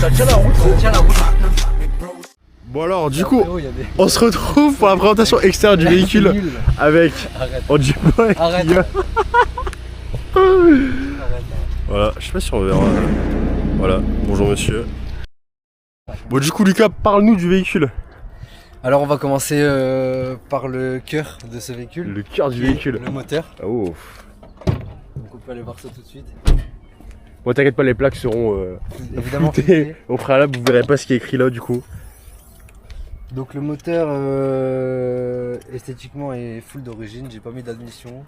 Ça tient la route, ça tient la route. Bon alors du coup, on se retrouve pour la présentation extérieure du véhicule avec Angie-Boy. Arrête. Voilà, je sais pas si on verra. Voilà, bonjour monsieur. Bon du coup Lucas, parle-nous du véhicule. Alors on va commencer par le cœur de ce véhicule. Le cœur du véhicule. Le moteur. Oh. Donc on peut aller voir ça tout de suite. Bon t'inquiète pas, les plaques seront Évidemment floutées. Au préalable, vous verrez pas ce qui est écrit là du coup. Donc le moteur esthétiquement est full d'origine, j'ai pas mis d'admission.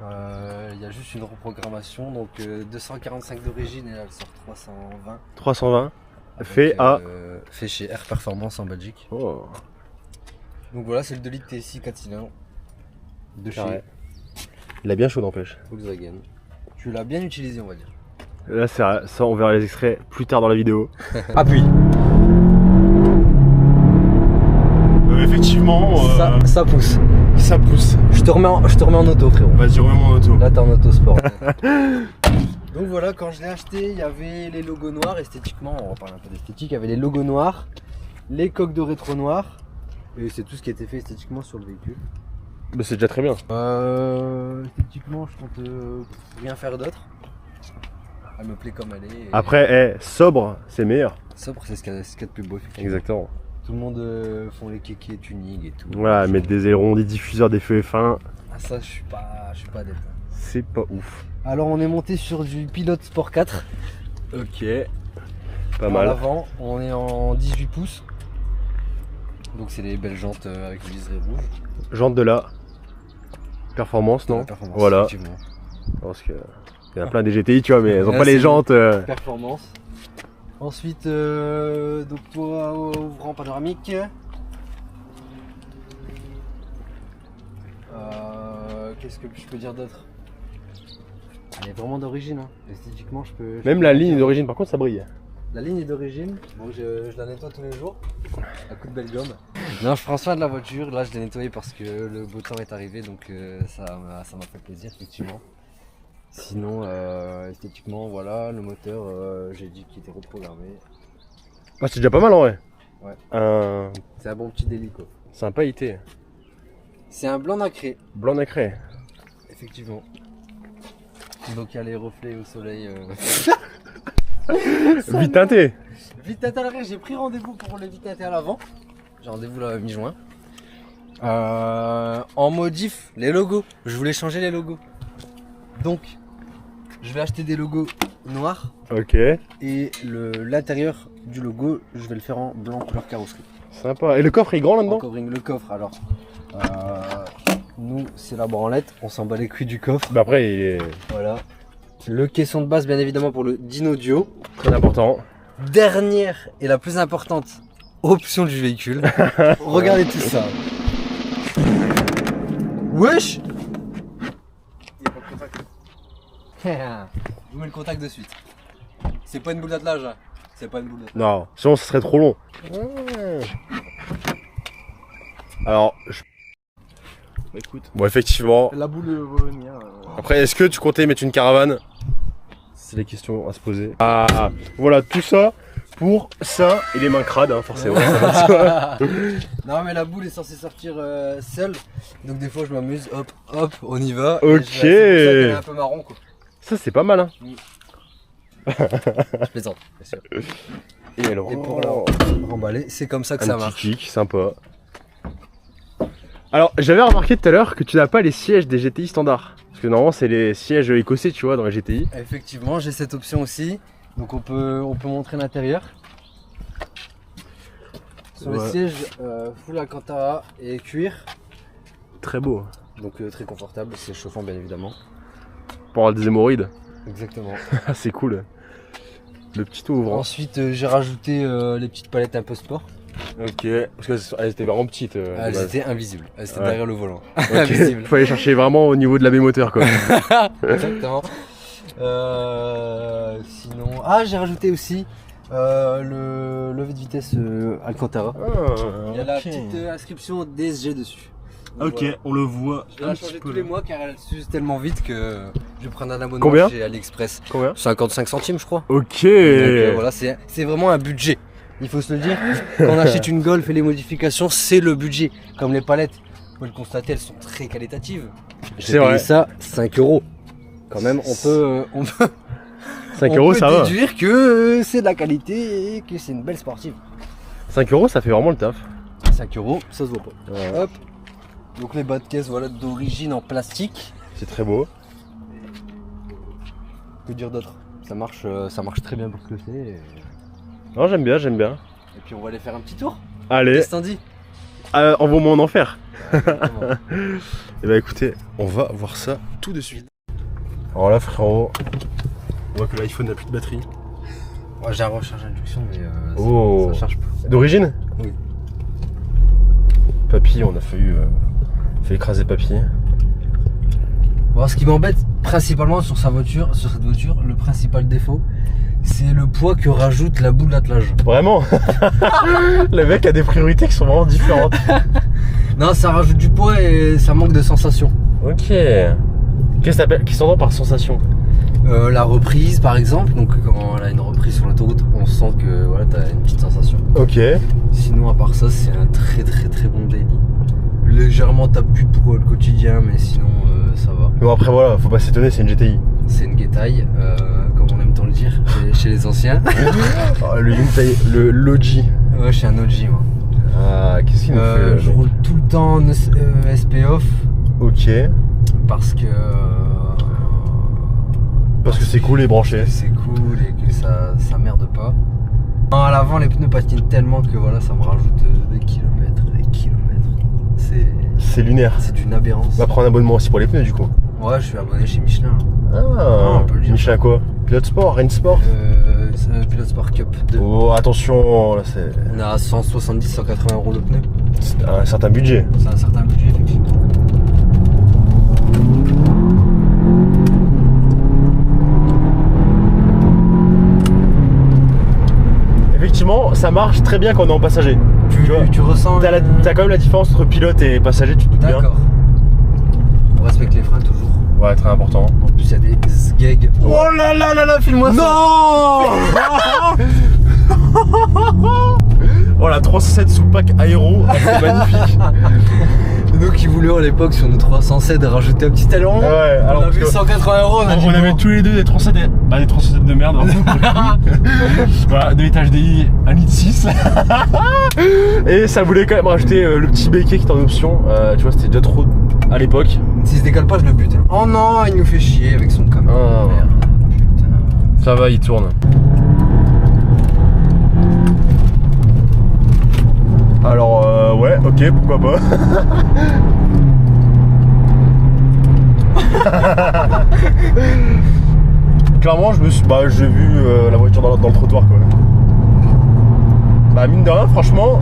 Il y a juste une reprogrammation, donc 245 d'origine et là elle sort 320. 320. Avec, fait chez Air Performance en Belgique. Oh. Donc voilà, c'est le 2 litres TSI 4 cylindres de chez Il a bien chaud n'empêche. Volkswagen. Tu l'as bien utilisé, on va dire. Là c'est ça, on verra les extraits plus tard dans la vidéo. Appuie. Effectivement, ça pousse. Ça pousse. Je te remets en auto, frérot. Vas-y, remets mon auto. Là, t'es en auto sport. Donc voilà, quand je l'ai acheté, il y avait les logos noirs. Esthétiquement, on va parler un peu d'esthétique. Il y avait les logos noirs, les coques de rétro noires. Et c'est tout ce qui a été fait esthétiquement sur le véhicule. Mais c'est déjà très bien. Esthétiquement, je compte rien faire d'autre. Elle me plaît comme elle est. Après, sobre, c'est meilleur. Sobre, c'est ce qu'il y a de plus beau. Exactement. Tout le monde font les kékés, tuning et tout. Voilà, mettre des ailerons, des diffuseurs, des feux F1. Ah, ça, je suis pas adepte. C'est pas ouf. Alors, on est monté sur du Pilote Sport 4. Ok. Pas À mal. l'avant, on est en 18 pouces. Donc, c'est les belles jantes avec le liseré rouge. Jantes de la performance, non? Performance, voilà. effectivement. Parce que il y en a plein des GTI, tu vois, mais elles ont Là, pas les c'est jantes. Performance. Ensuite, donc toit ouvrant panoramique. Qu'est-ce que je peux dire d'autre? Elle est vraiment d'origine. Hein. Esthétiquement, je peux. Même la ligne d'origine, par contre, ça brille. La ligne est d'origine. Bon, je la nettoie tous les jours. À coup de belle gomme. Non, je prends soin de la voiture. Là, je l'ai nettoyée parce que le beau temps est arrivé, donc ça m'a fait plaisir, effectivement. Sinon, esthétiquement, voilà, le moteur, j'ai dit qu'il était reprogrammé. Ah, c'est déjà pas mal en vrai. Ouais. Un C'est un bon petit délico. sympa IT. C'est un blanc nacré, Blanc nacré. effectivement. Donc il y a les reflets au soleil. Vite teinté. Vite teinté à l'arrière, j'ai pris rendez-vous pour le vite teinté à l'avant. J'ai rendez-vous la mi-juin. En modif, les logos. Je voulais changer les logos. Donc, je vais acheter des logos noirs. Ok. Et l'intérieur du logo, je vais le faire en blanc couleur carrosserie. Sympa. Et le coffre est grand là-dedans? Covering le coffre, alors. Nous, c'est la branlette. On s'en bat les couilles du coffre. Bah après, il est Voilà. Le caisson de base, bien évidemment, pour le Dino Duo. très important. Dernière et la plus importante option du véhicule. Regardez tout ça. Wesh. Il n'y a pas de contact. Je vous mets le contact de suite. C'est pas une boule d'attelage. Hein. C'est pas une boule d'attelage. Non, sinon ce serait trop long. Alors, Écoute. bon effectivement. La boule va venir. Après, est-ce que tu comptais mettre une caravane? C'est les questions à se poser. Ah, voilà, tout ça pour ça et les mains crades, hein, forcément. Non, mais la boule est censée sortir seule. Donc des fois, je m'amuse. Hop, hop, on y va. Ok. C'est pour ça qu'elle est un peu marron, quoi. Ça, c'est pas mal, hein. Je plaisante, bien sûr. Et alors, Et pour la remballer, c'est comme ça que un ça petit marche. kick, sympa. Alors, j'avais remarqué tout à l'heure que tu n'as pas les sièges des GTI standards. Parce que normalement, c'est les sièges écossais, tu vois, dans les GTI. Effectivement, j'ai cette option aussi. Donc on peut montrer l'intérieur. Sur les sièges full Alcantara et cuir. Très beau. Donc très confortable, c'est chauffant bien évidemment. Pour avoir des hémorroïdes. Exactement. C'est cool. Le petit tout ouvrant. Ensuite, j'ai rajouté les petites palettes un peu sport. Ok, parce qu'elles étaient vraiment petites. Elles étaient invisibles, elles étaient Ouais. derrière le volant. Ok, Invisibles. faut aller chercher vraiment au niveau de la baie moteur, quoi. Exactement. Sinon, j'ai rajouté aussi le levé de vitesse Alcantara. Il y a la petite inscription DSG dessus. Ok, voilà. on le voit Je vais la changer tous les mois car elle s'use tellement vite que je vais prendre un abonnement Combien chez AliExpress. Combien? 55 centimes, je crois. Ok. Donc voilà, c'est vraiment un budget. Il faut se le dire. Quand on achète une Golf et les modifications, c'est le budget. Comme les palettes, vous pouvez le constater, elles sont très qualitatives. C'est J'ai payé vrai. ça 5 €. Quand même, on peut 5 on euros, peut ça va. déduire que c'est de la qualité et que c'est une belle sportive. 5 euros, ça fait vraiment le taf. 5 €, ça se voit pas. Ouais. Hop. Donc les bas de caisse, voilà, d'origine en plastique. C'est très beau. Que dire d'autre, ça marche très bien pour ce que c'est. Non, j'aime bien, j'aime bien. Et puis on va aller faire un petit tour. Allez, Qu'est-ce que t'en dis? envoie-moi en enfer. Exactement. Et bah écoutez, on va voir ça tout de suite. Alors là, frérot, on voit que l'iPhone n'a plus de batterie. Ouais, j'ai un recharge induction, mais Oh. ça charge pas. D'origine? Oui. Papy, on a fait écraser Papy. Bon, ce qui m'embête principalement sur cette voiture, le principal défaut, c'est le poids que rajoute la boue d'attelage. Vraiment? Le mec a des priorités qui sont vraiment différentes. Non, ça rajoute du poids et ça manque de sensation. Ok. Qu'est-ce qui s'entend par sensation? La reprise par exemple, donc quand elle a une reprise sur l'autoroute, on sent que voilà, t'as une petite sensation. Ok. Sinon à part ça, c'est un très bon daily. Légèrement tape-cul pour le quotidien, mais sinon ça va. Mais bon, après voilà, faut pas s'étonner, c'est une GTI. C'est une Guétaille, comme on aime tant le dire chez les anciens. Le Hyundai, le Logi. Ouais, je suis un OG moi. Ah, qu'est-ce qu'il nous fait? Je roule tout le temps en SP off Ok. parce que C'est cool et branché. c'est cool et que ça merde pas. Non, à l'avant les pneus patinent tellement que voilà, ça me rajoute des kilomètres. C'est lunaire. C'est d'une aberrance. On va prendre un abonnement aussi pour les pneus du coup. Ouais, je suis abonné chez Michelin. Ah, on peut le dire. Michelin quoi? Pilote Sport, Rain Sport. C'est un Pilot Sport Cup 2. Oh, attention, là c'est On est à 170-180 € le pneu. un certain budget. C'est un certain budget effectivement. Effectivement, ça marche très bien quand on est en passager. Tu ressens. T'as quand même la différence entre pilote et passager, tu te doutes bien. D'accord. On respecte les freins toujours. Ouais, très important. En plus, il y a des sgegs. Oh là là là là, filme-moi ça. Non. Oh la 307 sous pack aéro, c'est magnifique. Nous qui voulions à l'époque sur nos 307 de rajouter un petit talon. Ouais, alors on a vu 180 €. on avait tous les deux des 307 des 307 de merde. Voilà, de l'étage DI 1,6 litre. Et ça voulait quand même rajouter le petit béquet qui est en option. Tu vois, c'était déjà trop à l'époque. S'il se décale pas, je le bute. Hein. Oh non, il nous fait chier avec son camion. Oh. Merde. Putain. Ça va, il tourne. Alors ouais, ok, pourquoi pas. Clairement, j'ai vu la voiture dans le trottoir quoi. Bah mine de rien, franchement,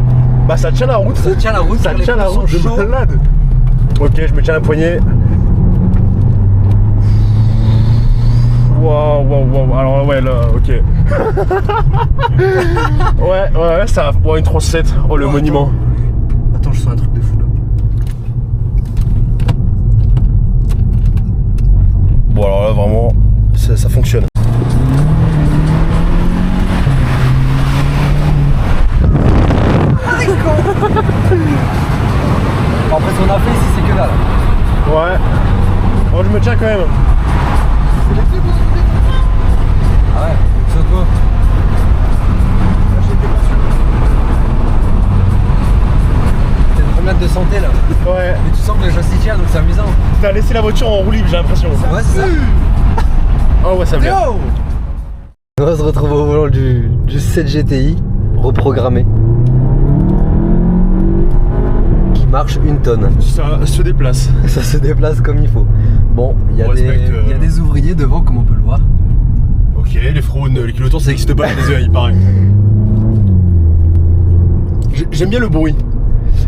ça tient la route. Ça tient la route, Ça les tient la pneus route sont de chauds. malade. Ok, je me tiens la poignée. Waouh. Alors ouais, là, ok. ouais, ça va. Ouais, une 37. Oh, le monument. Attends, je sens un truc de fou là. Bon, alors là, vraiment, ça fonctionne. Après, ce qu'on a fait ici, c'est que dalle. Ouais. Bon, je me tiens quand même. Ah ouais, saute quoi? T'as une promenade de santé là. Ouais. Et tu sens que le châssis tient, donc c'est amusant. T'as laissé la voiture en roue libre, j'ai l'impression. Ouais, c'est ça. Oh ouais, ça me plaît. On va se retrouver au volant du 7 GTI reprogrammé. Qui marche 1 tonne. Ça se déplace. Ça se déplace comme il faut. Bon, il y a On respecte, il y a des ouvriers devant, comme on peut le voir. Ok, les frônes, les kilotons, ça n'existe pas, il paraît. J'aime bien le bruit.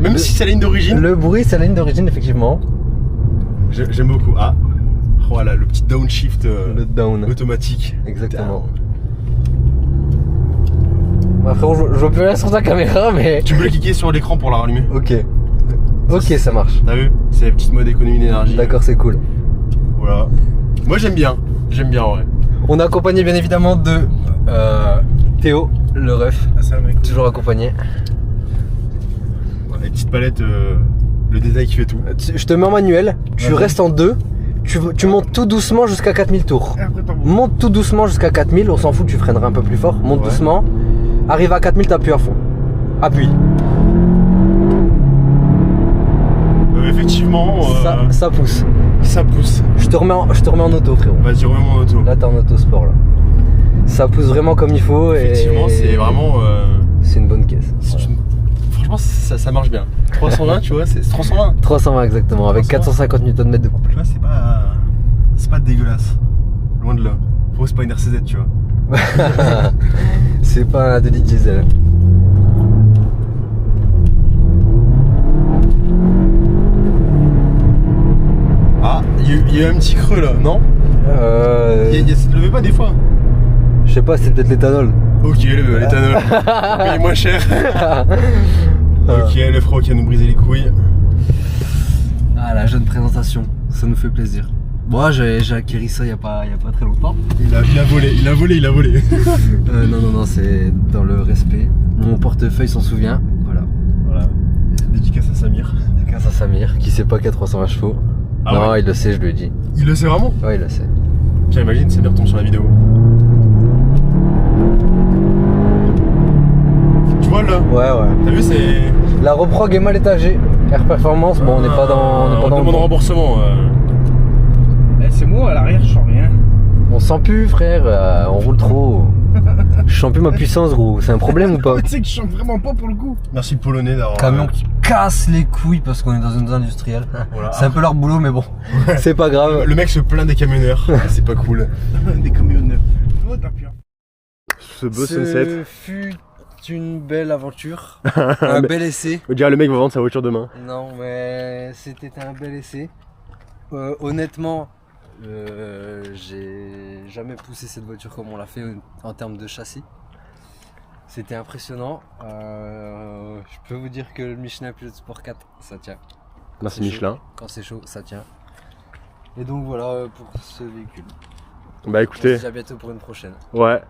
Même si c'est la ligne d'origine. Le bruit, c'est la ligne d'origine, effectivement. J'aime beaucoup. Ah, voilà, le petit downshift Le down. automatique. Exactement. Après, je vois plus rien sur ta caméra, mais. Tu peux cliquer sur l'écran pour la rallumer. Ok. Ok, ça marche. T'as vu? C'est la petite mode économie d'énergie. D'accord, c'est cool. Voilà. Moi j'aime bien en vrai. On est accompagné bien évidemment de Théo, le ref. Toujours accompagné. Les petites palettes, le détail qui fait tout. Je te mets en manuel, tu restes en 2, tu montes tout doucement jusqu'à 4000 tours. Monte tout doucement jusqu'à 4000, on s'en fout, tu freineras un peu plus fort. Monte doucement, arrive à 4000, t'appuies à fond. Appuie. Effectivement, ça pousse. Ça pousse. Je te remets en auto, frérot. Vas-y, remets mon auto. Là, t'es en autosport là. Ça pousse vraiment comme il faut. Effectivement, c'est vraiment. C'est une bonne caisse. Franchement, ça marche bien. 320, tu vois, c'est 320. 320 exactement, avec 450 Nm de couple. Tu vois, c'est pas dégueulasse. Loin de là. Faut c'est pas une RCZ, tu vois. C'est pas un 2 litres diesel. Ah, il y a eu un petit creux là, non? Ça ne levait pas des fois. Je sais pas, c'est peut-être l'éthanol. Ok, l'éthanol. Il est moins cher. Ok, le frérot qui a nous brisé les couilles. Ah, la jeune présentation, ça nous fait plaisir. Moi, j'ai acquis ça il y a pas très longtemps. Il a volé. Non, c'est dans le respect. Mon portefeuille s'en souvient. Voilà. Dédicace à Samir. Dédicace à Samir, qui sait pas qu'il y a 320 chevaux. Ah non, ouais. Il le sait, je lui ai dit. Il le sait vraiment? Ouais, il le sait. Tiens, imagine, Samir tombe sur la vidéo. Tu vois là? Ouais. T'as vu, c'est. La reprog est mal étagée. Air Performance, bon, on n'est pas dans. On demande remboursement. C'est moi à l'arrière, je sens rien. On sent plus, frère, on roule trop. Je sens plus ma puissance, gros. C'est un problème ou pas? Tu sais que je sens vraiment pas pour le coup. Merci le Polonais d'avoir. Camion qui casse les couilles parce qu'on est dans une zone industrielle. Voilà. C'est un peu leur boulot, mais bon, c'est pas grave. Le mec se plaint des camionneurs. C'est pas cool. Des camionneurs. Oh, t'as peur. Ce beau sunset. Ce fut une belle aventure, un bel essai. On dirait le mec va vendre sa voiture demain. Non, mais c'était un bel essai. Honnêtement, j'ai jamais poussé cette voiture comme on l'a fait en termes de châssis. C'était impressionnant. Je peux vous dire que le Michelin Pilot Sport 4, ça tient. Merci Michelin. Quand c'est chaud, ça tient. Et donc voilà pour ce véhicule. Bah écoutez. On se dit à bientôt pour une prochaine. Ouais.